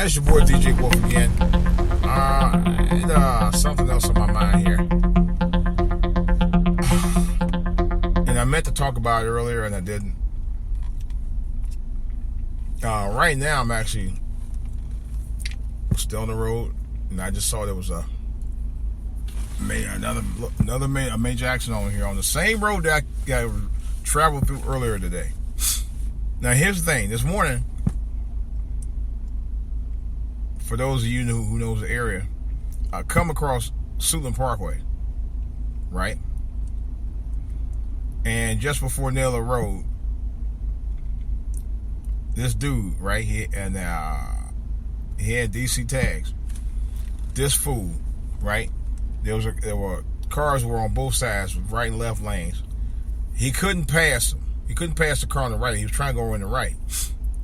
It's your boy DJ Wolf again. Something else on my mind here. And I meant to talk about it earlier and I didn't. Right now I'm actually still on the road, and I just saw there was a major accident on here on the same road that I traveled through earlier today. Now here's the thing. This morning, for those of you who knows the area, I come across Suitland Parkway, right? And just before Naylor Road, this dude, right here, and he had DC tags. This fool, right? There were cars were on both sides, right and left lanes. He couldn't pass them. He couldn't pass the car on the right. He was trying to go in the right.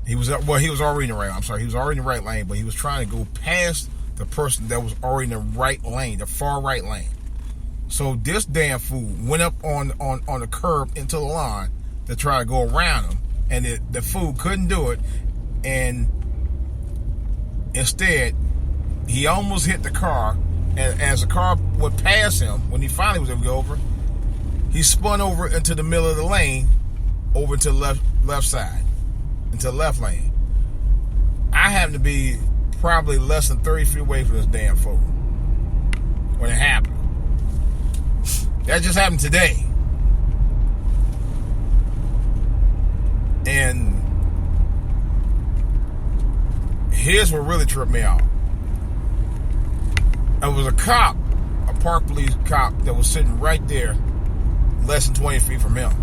He was already in the right. I'm sorry, he was already in the right lane, but he was trying to go past the person that was already in the right lane, the far right lane. So this damn fool went up on the curb into the line to try to go around him, and the fool couldn't do it, and instead he almost hit the car. And as the car went past him, when he finally was able to go over, he spun over into the middle of the lane, over to the left side, into the left lane. I happened to be probably less than 30 feet away from this damn fool when it happened. That just happened today. And here's what really tripped me out. It was a cop, a park police cop, that was sitting right there, less than 20 feet from him.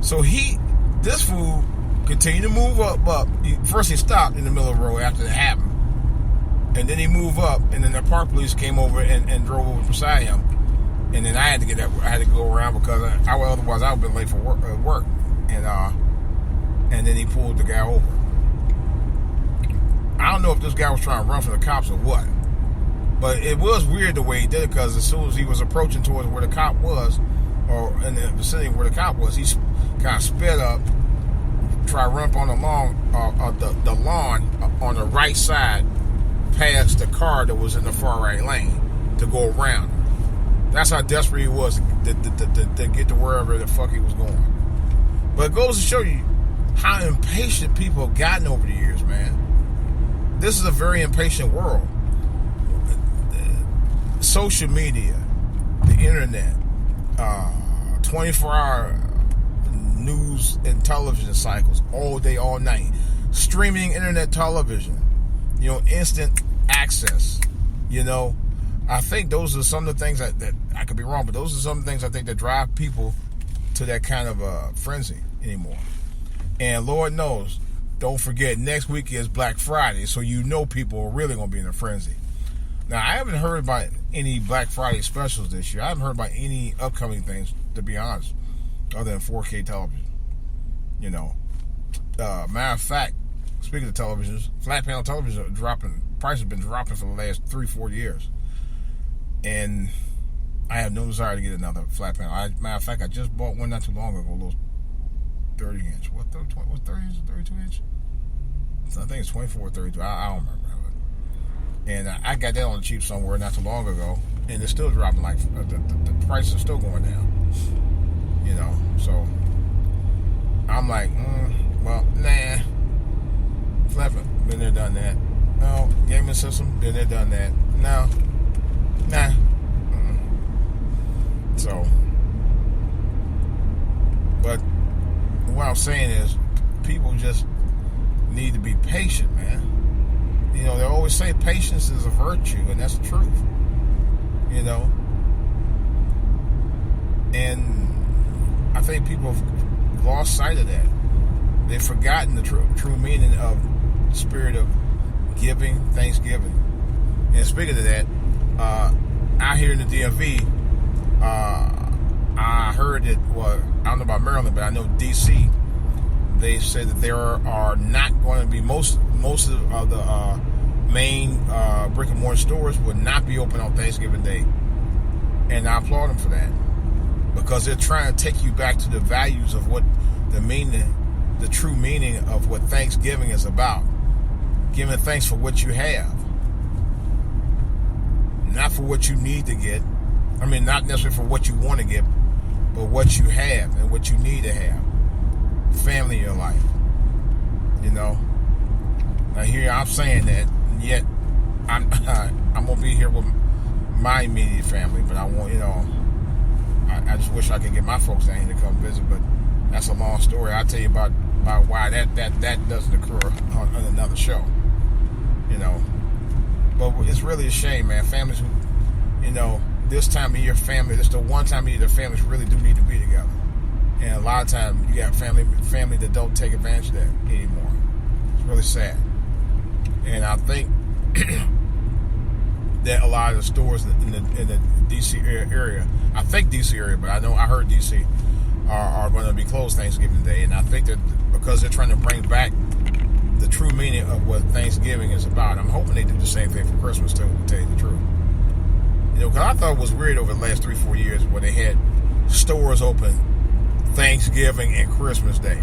So this fool continued to move up. First he stopped in the middle of the road after it happened. And then he moved up, and then the park police came over and drove over beside him. And then I had to go around because otherwise I would have been late for work. And then he pulled the guy over. I don't know if this guy was trying to run from the cops or what. But it was weird the way he did it, because as soon as he was approaching towards where the cop was, or in the vicinity where the cop was, he kind of sped up, tried to run up on the lawn on the right side, past the car that was in the far right lane, to go around. That's how desperate he was to get to wherever the fuck he was going. But it goes to show you how impatient people have gotten over the years, man. This is a very impatient world. Social media, the internet, 24-hour news and television cycles all day, all night, streaming internet television, instant access. I think those are some of the things that I could be wrong, but those are some of the things I think that drive people to that kind of frenzy anymore. And Lord knows, don't forget, next week is Black Friday, so people are really going to be in a frenzy. Now, I haven't heard about any Black Friday specials this year. I haven't heard about any upcoming things, to be honest, other than 4K television. Matter of fact, speaking of televisions, flat panel televisions are dropping. Prices have been dropping for the last 3-4 years. And I have no desire to get another flat panel. Matter of fact, I just bought one not too long ago, a little 30-inch. What 30 inch? 32 inch? I think it's 24 or 32. I don't remember. And I got that on the cheap somewhere not too long ago, and it's still dropping. Like the price is still going down. So I'm like, well, nah. Flipping, been there, done that. No, gaming system, been there, done that. No, nah. So, but what I'm saying is, people just need to be patient, man. They always say patience is a virtue, and that's the truth. And I think people have lost sight of that. They've forgotten the true meaning of the spirit of giving, thanksgiving. And speaking of that, out here in the DMV, I heard that, I don't know about Maryland, but I know DC, they said that there are not going to be most of the main brick and mortar stores would not be open on Thanksgiving Day, and I applaud them for that, because they're trying to take you back to the values of what the true meaning of what Thanksgiving is about. Giving thanks for what you have, not for what you need to get. I mean, not necessarily for what you want to get, but what you have and what you need to have. Family in your life. You know. Now here I'm saying that, yet I'm gonna be here with my immediate family, but I want, I just wish I could get my folks down here to come visit, but that's a long story. I'll tell you about why that doesn't occur on another show. But it's really a shame, man. Families who, this time of year, this is the one time of year that families really do need to be together. And a lot of times you got family that don't take advantage of that anymore. It's really sad. And I think that a lot of the stores in the DC area, I think DC area, but I heard DC are going to be closed Thanksgiving Day. And I think that because they're trying to bring back the true meaning of what Thanksgiving is about, I'm hoping they do the same thing for Christmas too, to tell you the truth. Because I thought it was weird over the last 3-4 years when they had stores open Thanksgiving and Christmas Day.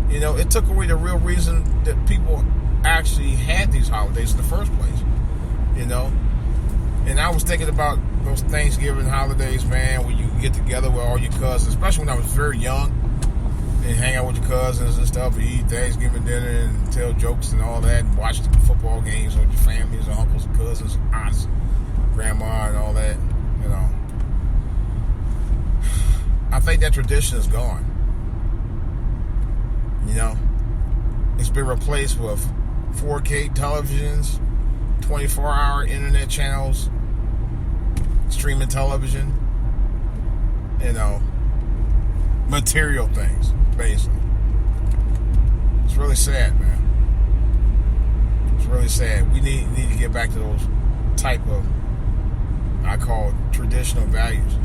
It took away the real reason that people actually had these holidays in the first place. And I was thinking about those Thanksgiving holidays, man, when you get together with all your cousins, especially when I was very young, and hang out with your cousins and stuff, and eat Thanksgiving dinner and tell jokes and all that, and watch the football games with your families and uncles and cousins and aunts, grandma and all that. I think that tradition is gone. It's been replaced with 4K televisions, 24-hour internet channels, streaming television, material things, basically. It's really sad, man. It's really sad. We need to get back to those type of, I call, traditional values.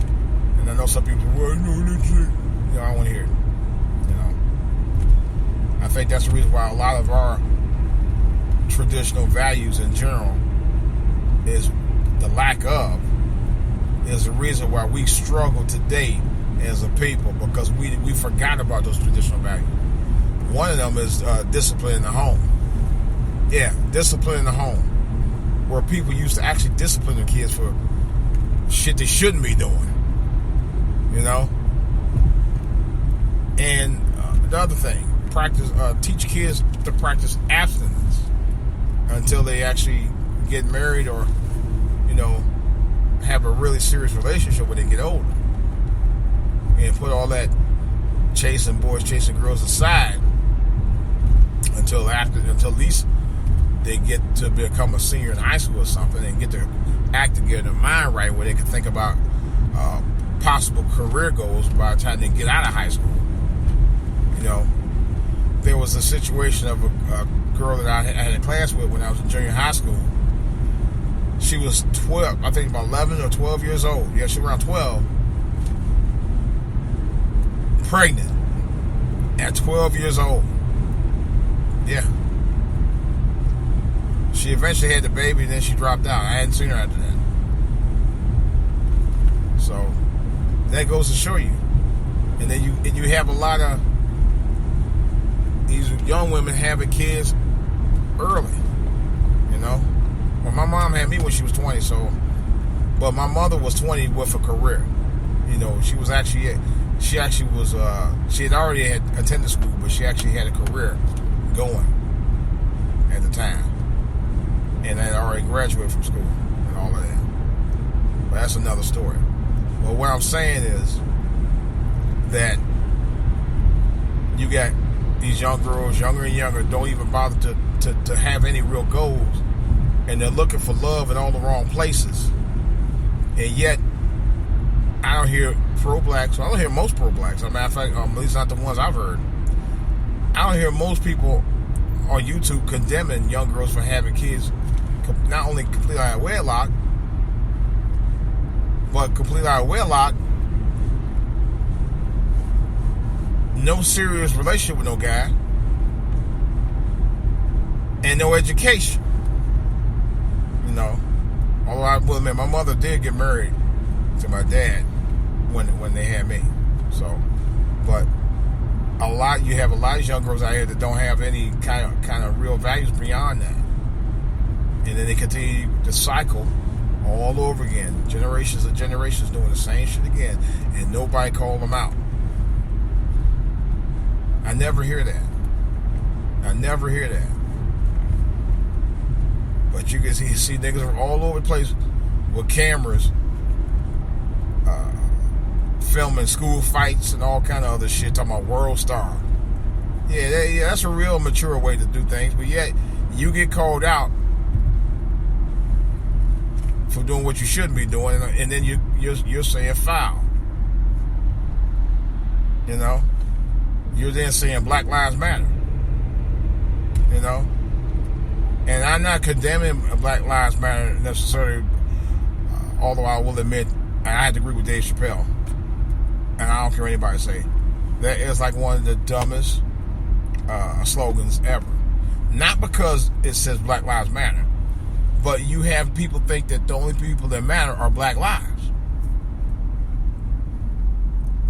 And I know some people, well, I don't want to hear it. I think that's the reason why a lot of our traditional values in general is the lack of, is the reason why we struggle today as a people, because we forgot about those traditional values. One of them is discipline in the home. Yeah, discipline in the home, where people used to actually discipline their kids for shit they shouldn't be doing. And the other thing, teach kids to practice abstinence until they actually get married or, have a really serious relationship when they get older. And put all that chasing boys, chasing girls aside until at least they get to become a senior in high school or something and get their act together, their mind right, where they can think about possible career goals by the time they get out of high school. There was a situation of a girl that I had a class with when I was in junior high school. She was 12, I think about 11 or 12 years old. Yeah, she was around 12. Pregnant at 12 years old. Yeah. She eventually had the baby, and then she dropped out. I hadn't seen her after that. So that goes to show you. And then you have a lot of these young women having kids early. Well, my mom had me when she was 20, but my mother was 20 with a career. She had already attended school, but she actually had a career going at the time. And I had already graduated from school and all of that. But that's another story. But what I'm saying is that you got these young girls, younger and younger, don't even bother to have any real goals. And they're looking for love in all the wrong places. And yet, I don't hear pro-blacks. I don't hear most pro-blacks. As a matter of fact, at least not the ones I've heard. I don't hear most people on YouTube condemning young girls for having kids not only completely out of wedlock, but completely out of wedlock, no serious relationship with no guy, and no education. Although I will admit, my mother did get married to my dad when they had me. So, but you have a lot of young girls out here that don't have any kind of real values beyond that, and then they continue the cycle all over again, generations and generations doing the same shit again, and nobody call them out. I never hear that. But you can see niggas from all over the place with cameras, filming school fights and all kind of other shit, talking about world star. Yeah, that's a real mature way to do things. But yet, you get called out for doing what you shouldn't be doing, and then you're saying foul. You know, you're then saying Black Lives Matter. You know, and I'm not condemning Black Lives Matter necessarily, although I will admit I had to agree with Dave Chappelle, and I don't care what anybody say. That is like one of the dumbest slogans ever. Not because it says Black Lives Matter, but you have people think that the only people that matter are black lives.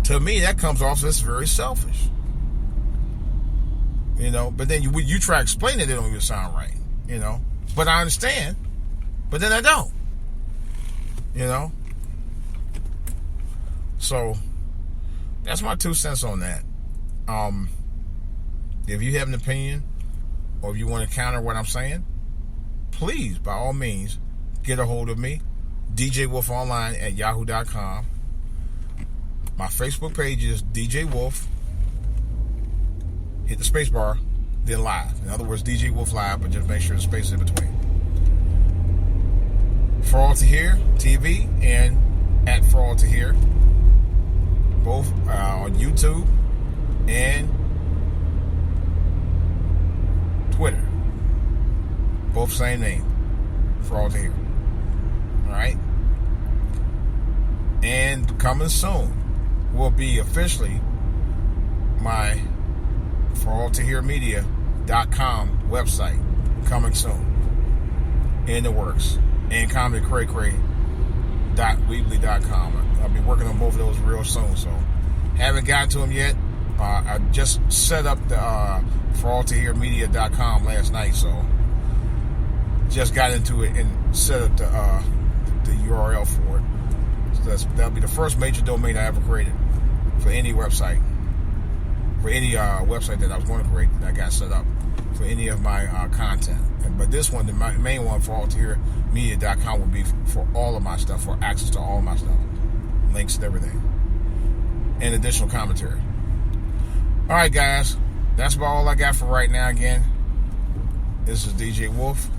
To me, that comes off as very selfish. You know, but then you try to explain it, they don't even sound right. You know, but I understand, but then I don't. You know, so that's my 2 cents on that. If you have an opinion, or if you want to counter what I'm saying, please, by all means, get a hold of me, djwolfonline@yahoo.com. My Facebook page is DJ Wolf. Hit the space bar, then live. In other words, DJ Wolf Live, but just make sure the space is in between. For All to Hear TV and at For All to Hear, both on YouTube and Twitter. Both same name, For All to Hear. Alright? And coming soon will be officially my foralltohearmedia.com website. Coming soon. In the works. And comedycraycray.weebly.com. I'll be working on both of those real soon, so haven't gotten to them yet. I just set up the foralltohearmedia.com last night, so just got into it and set up the URL for it. So that'll be the first major domain I ever created for any website. For any website that I was going to create, that I got set up for any of my content. But this one, the main one, for foralltohearmedia.com, will be for all of my stuff, for access to all of my stuff, links and everything, and additional commentary. All right, guys, that's about all I got for right now. Again, this is DJ Wolf.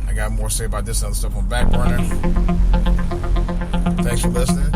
I got more to say about this other stuff on back burner. Thanks for listening.